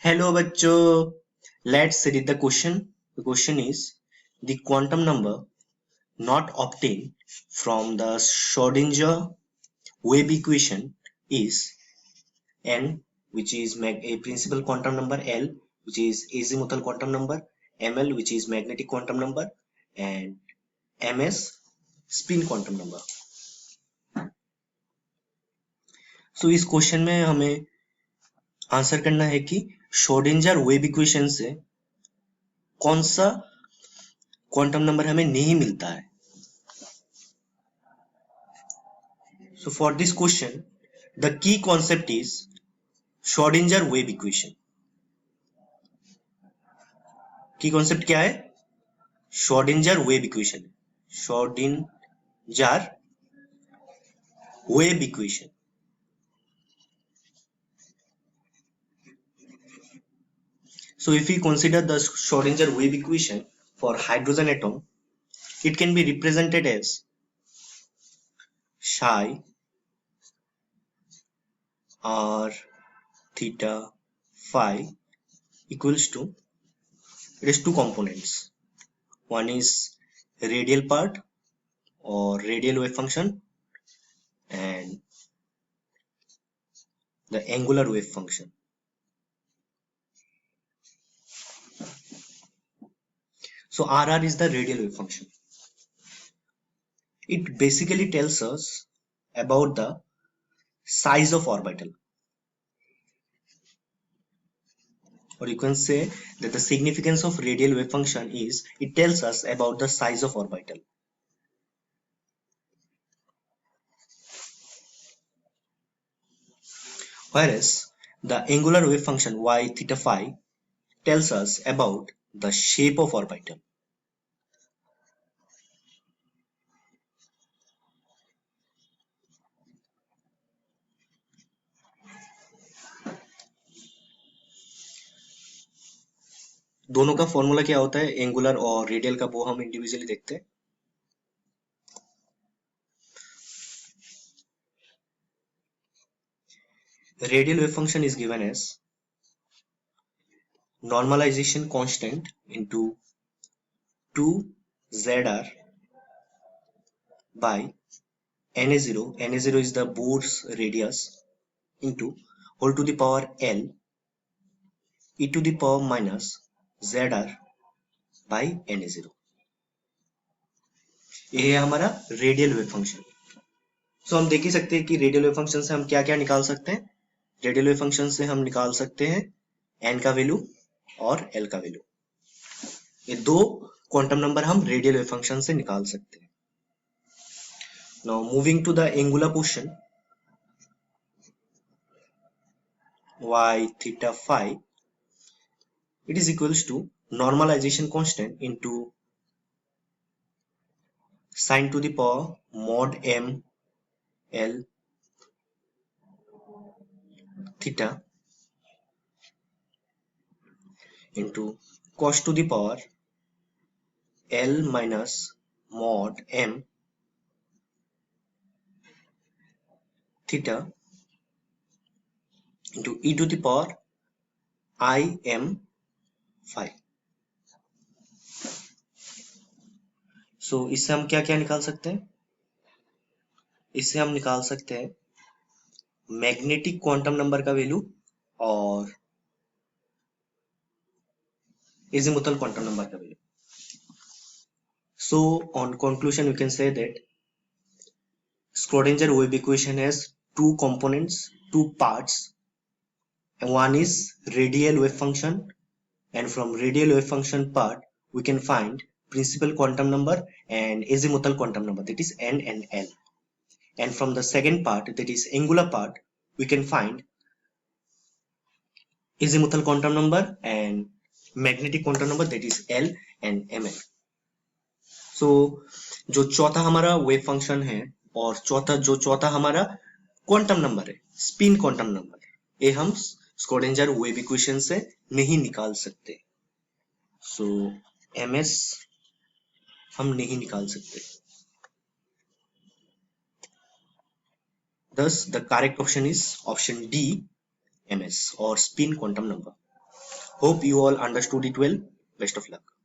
Hello बच्चों, let's read the question. The question is the quantum number not obtained from the Schrodinger wave equation is n, which is a principal quantum number, L, which is azimuthal quantum number, ml, which is magnetic quantum number, and ms, spin quantum number. So इस question में हमें answer करना है कि Schrodinger wave equation से कौन सा quantum number हमें नहीं मिलता है. So for this question, the key concept is Schrodinger wave equation. Key concept क्या है? Schrodinger wave equation. Schrodinger wave equation. So if we consider the Schrodinger wave equation for hydrogen atom, it can be represented as psi r theta phi equals to, it is two components. One is radial part or radial wave function and the angular wave function. So RR is the radial wave function. It basically tells us about the size of orbital, or you can say that the significance of radial wave function is it tells us about the size of orbital. Whereas the angular wave function y theta phi tells us about the shape of orbital. दोनों का formula क्या होता है angular और radial का, वो हम individually देखते हैं. Radial wave function is given as normalization constant into 2zr by Na0. Na0 is the Bohr's radius into whole to the power L e to the power minus zr by Na0. ये है हमारा radial wave function. सो हम देख ही सकते हैं कि radial wave function से हम क्या क्या निकाल सकते हैं. रेडियल वेव फंक्शन से हम निकाल सकते हैं n का वैल्यू और l का वैल्यू. ये दो क्वांटम नंबर हम रेडियल वेव फंक्शन से निकाल सकते हैं. Now moving to the angular portion, y theta phi, it is equals to normalization constant into sine to the power mod m l theta into cos to the power l minus mod m theta into e to the power I m phi. So इससे हम क्या क्या निकाल सकते हैं. इससे हम निकाल सकते हैं मैग्नेटिक क्वांटम नंबर का वैल्यू और azimuthal quantum number का value. So on conclusion we can say that Schrodinger wave equation has two components, two parts. One is radial wave function, and from radial wave function part we can find principal quantum number and azimuthal quantum number, that is n and l. And from the second part, that is angular part, we can find azimuthal quantum number and magnetic quantum number, that is l and ml. So जो चौथा हमारा wave function है और जो चौथा हमारा quantum number है spin quantum number, ये हम स्क्रोडिंजर वेव इक्वेशन से नहीं निकाल सकते. सो ms हम नहीं निकाल सकते. Thus the correct option is option D, ms or spin quantum number. Hope you all understood it well. Best of luck.